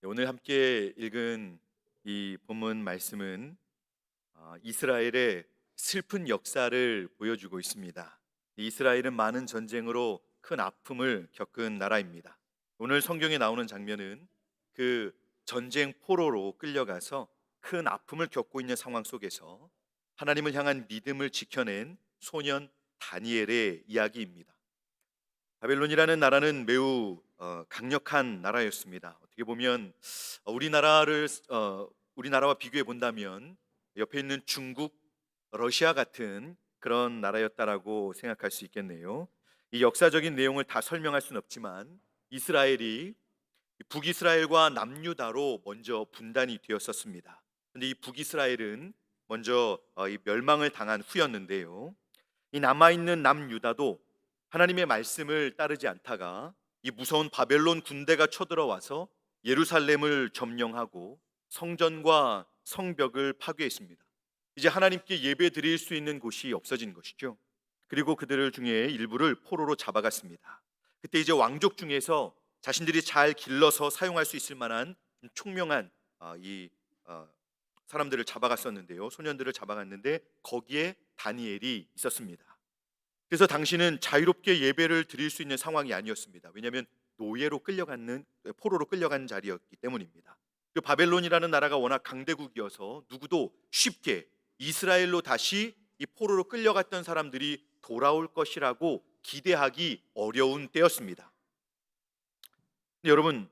오늘 함께 읽은 이 본문 말씀은 이스라엘의 슬픈 역사를 보여주고 있습니다. 이스라엘은 많은 전쟁으로 큰 아픔을 겪은 나라입니다. 오늘 성경에 나오는 장면은 그 전쟁 포로로 끌려가서 큰 아픔을 겪고 있는 상황 속에서 하나님을 향한 믿음을 지켜낸 소년 다니엘의 이야기입니다. 바벨론이라는 나라는 매우 강력한 나라였습니다. 어떻게 보면 우리나라와 비교해 본다면 옆에 있는 중국, 러시아 같은 그런 나라였다라고 생각할 수 있겠네요. 이 역사적인 내용을 다 설명할 수는 없지만 이스라엘이 북이스라엘과 남유다로 먼저 분단이 되었었습니다. 그런데 이 북이스라엘은 먼저 이 멸망을 당한 후였는데요. 이 남아있는 남유다도 하나님의 말씀을 따르지 않다가 이 무서운 바벨론 군대가 쳐들어와서 예루살렘을 점령하고 성전과 성벽을 파괴했습니다. 이제 하나님께 예배 드릴 수 있는 곳이 없어진 것이죠. 그리고 그들 중에 일부를 포로로 잡아갔습니다. 그때 이제 왕족 중에서 자신들이 잘 길러서 사용할 수 있을 만한 총명한 이 사람들을 잡아갔었는데요. 소년들을 잡아갔는데 거기에 다니엘이 있었습니다. 그래서 당신은 자유롭게 예배를 드릴 수 있는 상황이 아니었습니다. 왜냐하면 노예로 끌려가는 포로로 끌려간 자리였기 때문입니다. 그 바벨론이라는 나라가 워낙 강대국이어서 누구도 쉽게 이스라엘로 다시 이 포로로 끌려갔던 사람들이 돌아올 것이라고 기대하기 어려운 때였습니다. 여러분,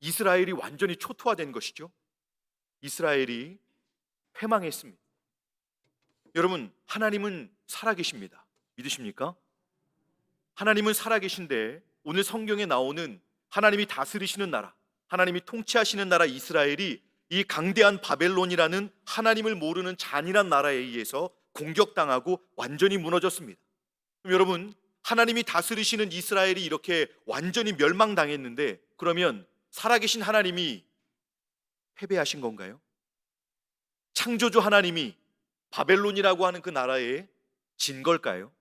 이스라엘이 완전히 초토화된 것이죠. 이스라엘이 패망했습니다. 여러분, 하나님은 살아계십니다. 믿으십니까? 하나님은 살아계신데 오늘 성경에 나오는 하나님이 다스리시는 나라, 하나님이 통치하시는 나라 이스라엘이 이 강대한 바벨론이라는 하나님을 모르는 잔인한 나라에 의해서 공격당하고 완전히 무너졌습니다. 그럼 여러분, 하나님이 다스리시는 이스라엘이 이렇게 완전히 멸망당했는데 그러면 살아계신 하나님이 패배하신 건가요? 창조주 하나님이 바벨론이라고 하는 그 나라에 진 걸까요?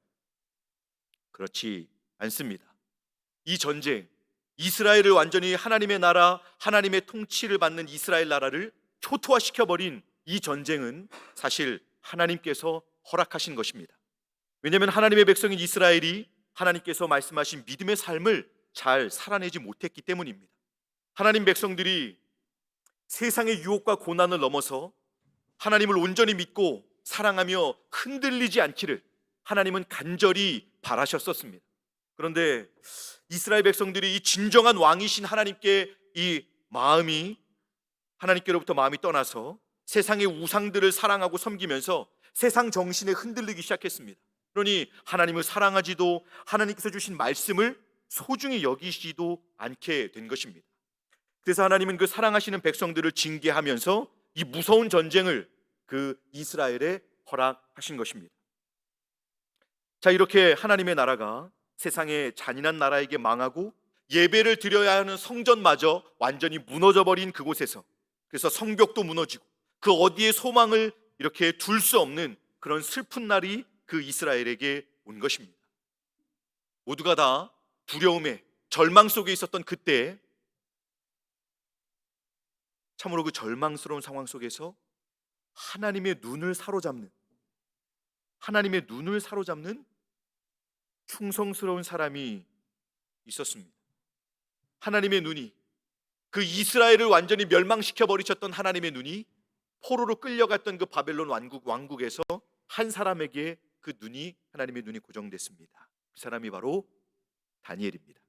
그렇지 않습니다. 이 전쟁, 이스라엘을 완전히 하나님의 나라, 하나님의 통치를 받는 이스라엘 나라를 초토화시켜버린 이 전쟁은 사실 하나님께서 허락하신 것입니다. 왜냐하면 하나님의 백성인 이스라엘이 하나님께서 말씀하신 믿음의 삶을 잘 살아내지 못했기 때문입니다. 하나님 백성들이 세상의 유혹과 고난을 넘어서 하나님을 온전히 믿고 사랑하며 흔들리지 않기를 하나님은 간절히 바라셨었습니다. 그런데 이스라엘 백성들이 이 진정한 왕이신 하나님께 이 마음이 하나님께로부터 마음이 떠나서 세상의 우상들을 사랑하고 섬기면서 세상 정신에 흔들리기 시작했습니다. 그러니 하나님을 사랑하지도 하나님께서 주신 말씀을 소중히 여기시지도 않게 된 것입니다. 그래서 하나님은 그 사랑하시는 백성들을 징계하면서 이 무서운 전쟁을 그 이스라엘에 허락하신 것입니다. 자, 이렇게 하나님의 나라가 세상의 잔인한 나라에게 망하고 예배를 드려야 하는 성전마저 완전히 무너져버린 그곳에서, 그래서 성벽도 무너지고 그 어디에 소망을 이렇게 둘 수 없는 그런 슬픈 날이 그 이스라엘에게 온 것입니다. 모두가 다 두려움에 절망 속에 있었던 그때 참으로 그 절망스러운 상황 속에서 하나님의 눈을 사로잡는 충성스러운 사람이 있었습니다. 하나님의 눈이, 그 이스라엘을 완전히 멸망시켜 버리셨던 하나님의 눈이 포로로 끌려갔던 그 바벨론 왕국에서 한 사람에게 하나님의 눈이 고정됐습니다. 그 사람이 바로 다니엘입니다.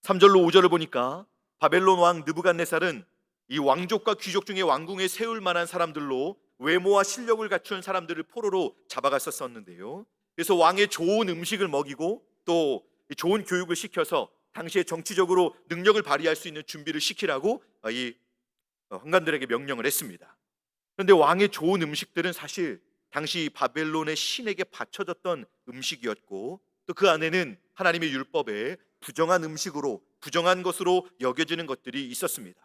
3절로 5절을 보니까 바벨론 왕 느부갓네살은 이 왕족과 귀족 중에 왕궁에 세울 만한 사람들로 외모와 실력을 갖춘 사람들을 포로로 잡아갔었는데요. 그래서 왕의 좋은 음식을 먹이고 또 좋은 교육을 시켜서 당시에 정치적으로 능력을 발휘할 수 있는 준비를 시키라고 이 황관들에게 명령을 했습니다. 그런데 왕의 좋은 음식들은 사실 당시 바벨론의 신에게 바쳐졌던 음식이었고 또 그 안에는 하나님의 율법에 부정한 것으로 여겨지는 것들이 있었습니다.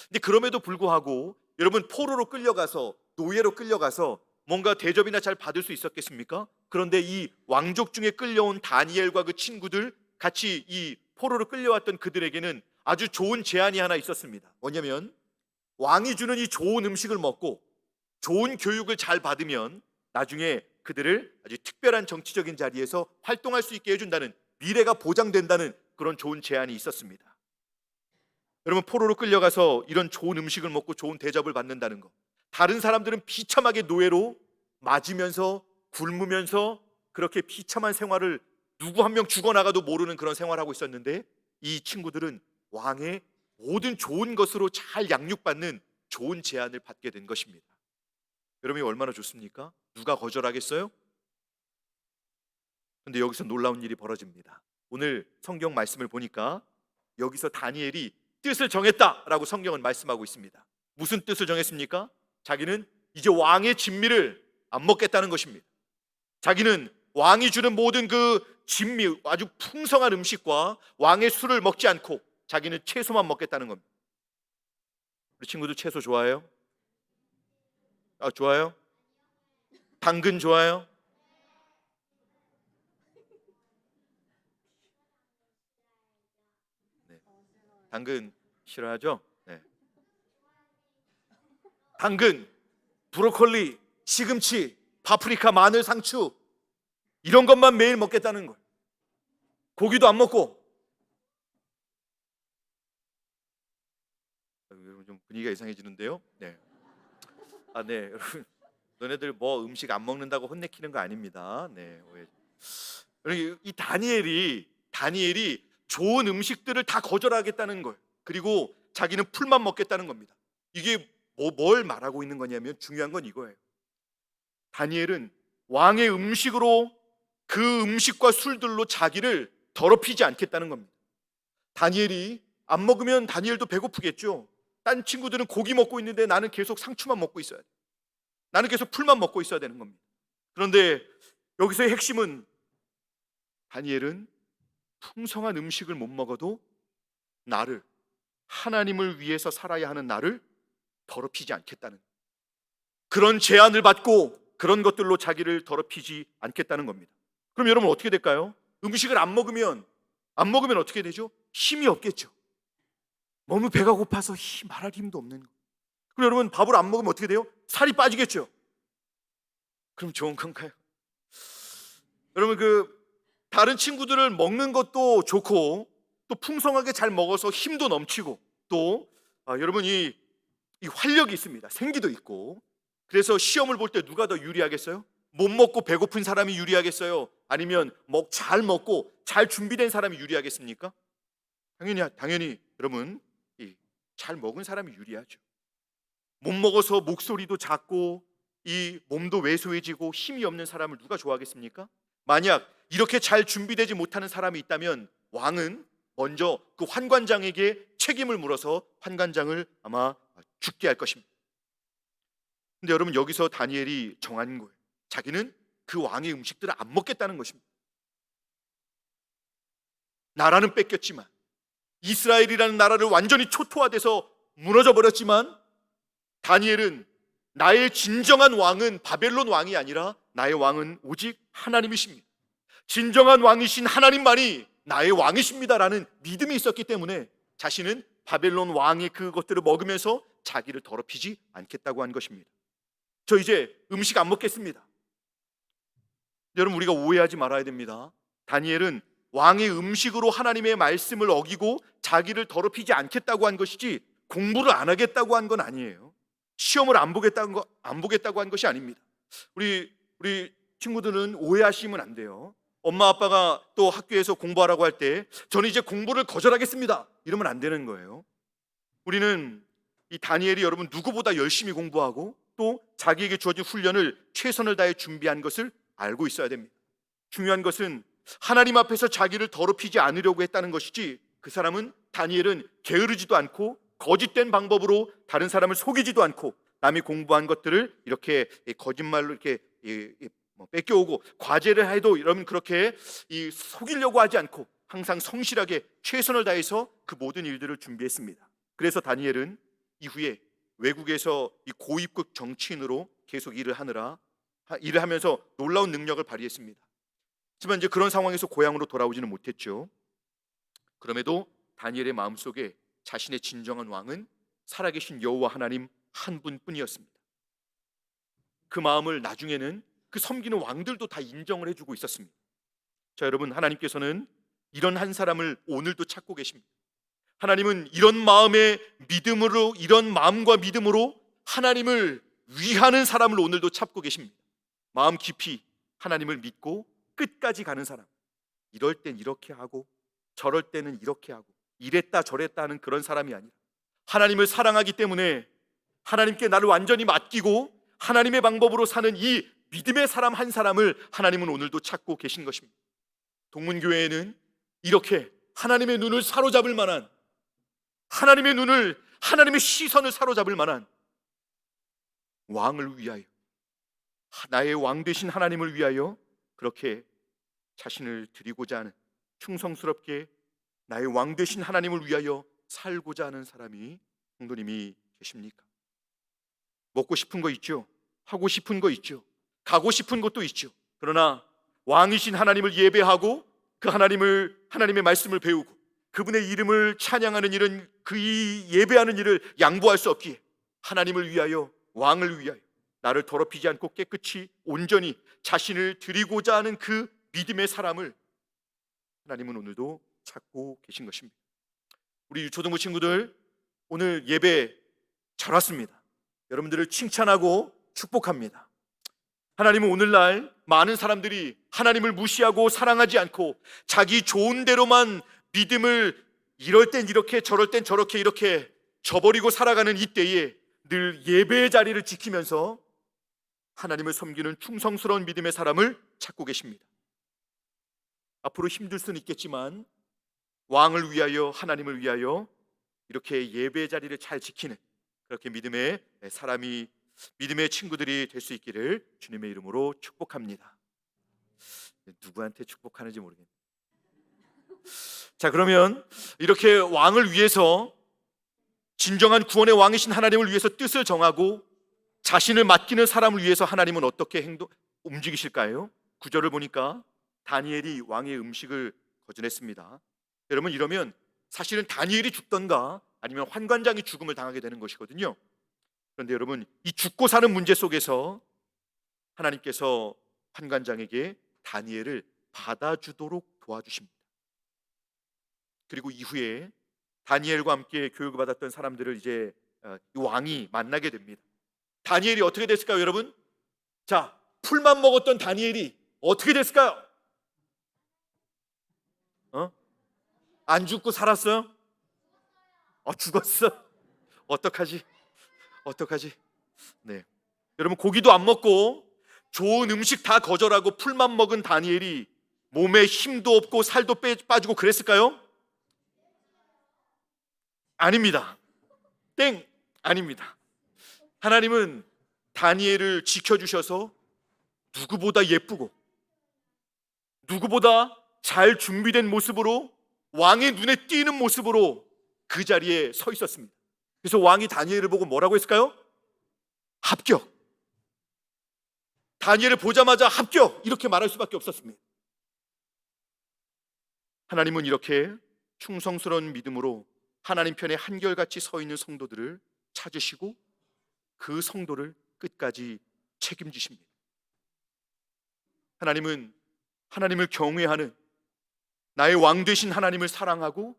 근데 그럼에도 불구하고 여러분, 포로로 끌려가서 노예로 끌려가서 뭔가 대접이나 잘 받을 수 있었겠습니까? 그런데 이 왕족 중에 끌려온 다니엘과 그 친구들, 같이 이 포로로 끌려왔던 그들에게는 아주 좋은 제안이 하나 있었습니다. 뭐냐면 왕이 주는 이 좋은 음식을 먹고 좋은 교육을 잘 받으면 나중에 그들을 아주 특별한 정치적인 자리에서 활동할 수 있게 해준다는, 미래가 보장된다는 그런 좋은 제안이 있었습니다. 여러분, 포로로 끌려가서 이런 좋은 음식을 먹고 좋은 대접을 받는다는 것, 다른 사람들은 비참하게 노예로 맞으면서 굶으면서 그렇게 비참한 생활을, 누구 한 명 죽어나가도 모르는 그런 생활을 하고 있었는데, 이 친구들은 왕의 모든 좋은 것으로 잘 양육받는 좋은 제안을 받게 된 것입니다. 여러분이 얼마나 좋습니까? 누가 거절하겠어요? 근데 여기서 놀라운 일이 벌어집니다. 오늘 성경 말씀을 보니까 여기서 다니엘이 뜻을 정했다라고 성경은 말씀하고 있습니다. 무슨 뜻을 정했습니까? 자기는 이제 왕의 진미를 안 먹겠다는 것입니다. 자기는 왕이 주는 모든 그 진미, 아주 풍성한 음식과 왕의 술을 먹지 않고 자기는 채소만 먹겠다는 겁니다. 우리 친구들 채소 좋아해요? 좋아요? 당근 좋아요? 네. 당근 싫어하죠? 네. 당근, 브로콜리, 시금치, 파프리카, 마늘, 상추, 이런 것만 매일 먹겠다는 거예요. 고기도 안 먹고. 여러분, 좀 분위기가 이상해지는데요. 네. 네, 여러분, 너네들 뭐 음식 안 먹는다고 혼내키는 거 아닙니다. 네. 이 다니엘이 좋은 음식들을 다 거절하겠다는 거예요. 그리고 자기는 풀만 먹겠다는 겁니다. 이게 뭘 말하고 있는 거냐면, 중요한 건 이거예요. 다니엘은 왕의 음식으로, 그 음식과 술들로 자기를 더럽히지 않겠다는 겁니다. 다니엘이 안 먹으면 다니엘도 배고프겠죠. 딴 친구들은 고기 먹고 있는데 나는 계속 상추만 먹고 있어야 돼. 나는 계속 풀만 먹고 있어야 되는 겁니다. 그런데 여기서의 핵심은, 다니엘은 풍성한 음식을 못 먹어도 나를, 하나님을 위해서 살아야 하는 나를 더럽히지 않겠다는, 그런 제안을 받고 그런 것들로 자기를 더럽히지 않겠다는 겁니다. 그럼 여러분 어떻게 될까요? 음식을 안 먹으면 어떻게 되죠? 힘이 없겠죠. 너무 배가 고파서 말할 힘도 없는 거. 그럼 여러분, 밥을 안 먹으면 어떻게 돼요? 살이 빠지겠죠. 그럼 좋은 건가요? 여러분, 다른 친구들을 먹는 것도 좋고, 또 풍성하게 잘 먹어서 힘도 넘치고, 또 여러분, 이 활력이 있습니다. 생기도 있고. 그래서 시험을 볼 때 누가 더 유리하겠어요? 못 먹고 배고픈 사람이 유리하겠어요? 아니면 잘 먹고 잘 준비된 사람이 유리하겠습니까? 당연히 여러분, 잘 먹은 사람이 유리하죠. 못 먹어서 목소리도 작고 이 몸도 왜소해지고 힘이 없는 사람을 누가 좋아하겠습니까? 만약 이렇게 잘 준비되지 못하는 사람이 있다면 왕은 먼저 그 환관장에게 책임을 물어서 환관장을 아마 죽게 할 것입니다. 근데 여러분, 여기서 다니엘이 정한 거예요. 자기는 그 왕의 음식들을 안 먹겠다는 것입니다. 나라는 뺏겼지만, 이스라엘이라는 나라를 완전히 초토화돼서 무너져 버렸지만, 다니엘은 나의 진정한 왕은 바벨론 왕이 아니라 나의 왕은 오직 하나님이십니다. 진정한 왕이신 하나님만이 나의 왕이십니다라는 믿음이 있었기 때문에 자신은 바벨론 왕의 그것들을 먹으면서 자기를 더럽히지 않겠다고 한 것입니다. 저 이제 음식 안 먹겠습니다. 여러분, 우리가 오해하지 말아야 됩니다. 다니엘은 왕의 음식으로 하나님의 말씀을 어기고 자기를 더럽히지 않겠다고 한 것이지, 공부를 안 하겠다고 한 건 아니에요. 시험을 안 보겠다고 한 것이 아닙니다. 우리 친구들은 오해하시면 안 돼요. 엄마 아빠가 또 학교에서 공부하라고 할 때 저는 이제 공부를 거절하겠습니다, 이러면 안 되는 거예요. 우리는 이 다니엘이 여러분 누구보다 열심히 공부하고 또 자기에게 주어진 훈련을 최선을 다해 준비한 것을 알고 있어야 됩니다. 중요한 것은 하나님 앞에서 자기를 더럽히지 않으려고 했다는 것이지, 다니엘은 게으르지도 않고 거짓된 방법으로 다른 사람을 속이지도 않고 남이 공부한 것들을 이렇게 거짓말로 이렇게 뺏겨오고 과제를 해도 여러분 그렇게 속이려고 하지 않고 항상 성실하게 최선을 다해서 그 모든 일들을 준비했습니다. 그래서 다니엘은 이후에 외국에서 이 고위급 정치인으로 계속 일을 하면서 놀라운 능력을 발휘했습니다. 하지만 이제 그런 상황에서 고향으로 돌아오지는 못했죠. 그럼에도 다니엘의 마음속에 자신의 진정한 왕은 살아계신 여호와 하나님 한 분뿐이었습니다. 그 마음을 나중에는 그 섬기는 왕들도 다 인정을 해주고 있었습니다. 자, 여러분, 하나님께서는 이런 한 사람을 오늘도 찾고 계십니다. 하나님은 이런 마음의 믿음으로, 이런 마음과 믿음으로 하나님을 위하는 사람을 오늘도 찾고 계십니다. 마음 깊이 하나님을 믿고 끝까지 가는 사람. 이럴 땐 이렇게 하고 저럴 때는 이렇게 하고 이랬다 저랬다 하는 그런 사람이 아니라 하나님을 사랑하기 때문에 하나님께 나를 완전히 맡기고 하나님의 방법으로 사는 이 믿음의 사람 한 사람을 하나님은 오늘도 찾고 계신 것입니다. 동문교회에는 이렇게 하나님의 눈을 사로잡을 만한, 하나님의 눈을, 하나님의 시선을 사로잡을 만한 왕을 위하여, 나의 왕 되신 하나님을 위하여 그렇게 자신을 드리고자 하는, 충성스럽게 나의 왕 되신 하나님을 위하여 살고자 하는 사람이 성도님이 계십니까? 먹고 싶은 거 있죠. 하고 싶은 거 있죠. 가고 싶은 것도 있죠. 그러나 왕이신 하나님을 예배하고 그 하나님의 말씀을 배우고 그분의 이름을 찬양하는 일은 그 예배하는 일을 양보할 수 없기에 하나님을 위하여, 왕을 위하여 나를 더럽히지 않고 깨끗이 온전히 자신을 드리고자 하는 그 믿음의 사람을 하나님은 오늘도 찾고 계신 것입니다. 우리 유초등부 친구들, 오늘 예배 잘 왔습니다. 여러분들을 칭찬하고 축복합니다. 하나님은 오늘날 많은 사람들이 하나님을 무시하고 사랑하지 않고 자기 좋은 대로만 믿음을 이럴 땐 이렇게 저럴 땐 저렇게 이렇게 저버리고 살아가는 이때에 늘 예배의 자리를 지키면서 하나님을 섬기는 충성스러운 믿음의 사람을 찾고 계십니다. 앞으로 힘들 수는 있겠지만 왕을 위하여, 하나님을 위하여 이렇게 예배의 자리를 잘 지키는 그렇게 믿음의 사람이, 믿음의 친구들이 될 수 있기를 주님의 이름으로 축복합니다. 누구한테 축복하는지 모르겠네요. 자, 그러면 이렇게 왕을 위해서, 진정한 구원의 왕이신 하나님을 위해서 뜻을 정하고 자신을 맡기는 사람을 위해서 하나님은 어떻게 움직이실까요? 9절을 보니까 다니엘이 왕의 음식을 거절했습니다. 여러분, 이러면 사실은 다니엘이 죽던가 아니면 환관장이 죽음을 당하게 되는 것이거든요. 그런데 여러분, 이 죽고 사는 문제 속에서 하나님께서 환관장에게 다니엘을 받아주도록 도와주십니다. 그리고 이후에 다니엘과 함께 교육을 받았던 사람들을 이제 이 왕이 만나게 됩니다. 다니엘이 어떻게 됐을까요, 여러분? 자, 풀만 먹었던 다니엘이 어떻게 됐을까요? 안 죽고 살았어요? 죽었어? 어떡하지? 네, 여러분, 고기도 안 먹고 좋은 음식 다 거절하고 풀만 먹은 다니엘이 몸에 힘도 없고 살도 빠지고 그랬을까요? 아닙니다. 아닙니다. 하나님은 다니엘을 지켜주셔서 누구보다 예쁘고 누구보다 잘 준비된 모습으로, 왕의 눈에 띄는 모습으로 그 자리에 서 있었습니다. 그래서 왕이 다니엘을 보고 뭐라고 했을까요? 합격. 다니엘을 보자마자 합격, 이렇게 말할 수밖에 없었습니다. 하나님은 이렇게 충성스러운 믿음으로 하나님 편에 한결같이 서 있는 성도들을 찾으시고 그 성도를 끝까지 책임지십니다. 하나님은 하나님을 경외하는, 나의 왕 되신 하나님을 사랑하고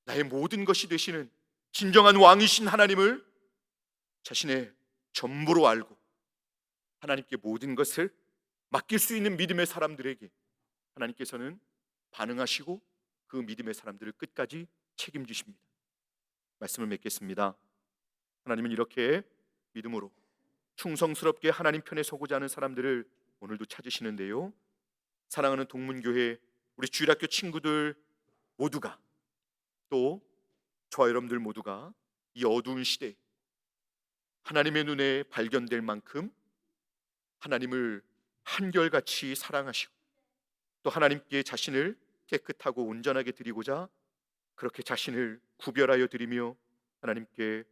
나의 모든 것이 되시는 진정한 왕이신 하나님을 자신의 전부로 알고 하나님께 모든 것을 맡길 수 있는 믿음의 사람들에게 하나님께서는 반응하시고 그 믿음의 사람들을 끝까지 책임지십니다. 말씀을 맺겠습니다. 하나님은 이렇게 믿음으로 충성스럽게 하나님 편에 서고자 하는 사람들을 오늘도 찾으시는데요, 사랑하는 동문교회 우리 주일학교 친구들 모두가, 또 저와 여러분들 모두가 이 어두운 시대에 하나님의 눈에 발견될 만큼 하나님을 한결같이 사랑하시고 또 하나님께 자신을 깨끗하고 온전하게 드리고자 그렇게 자신을 구별하여 드리며 하나님께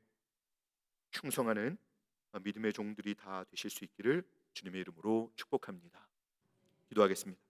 충성하는 믿음의 종들이 다 되실 수 있기를 주님의 이름으로 축복합니다. 기도하겠습니다.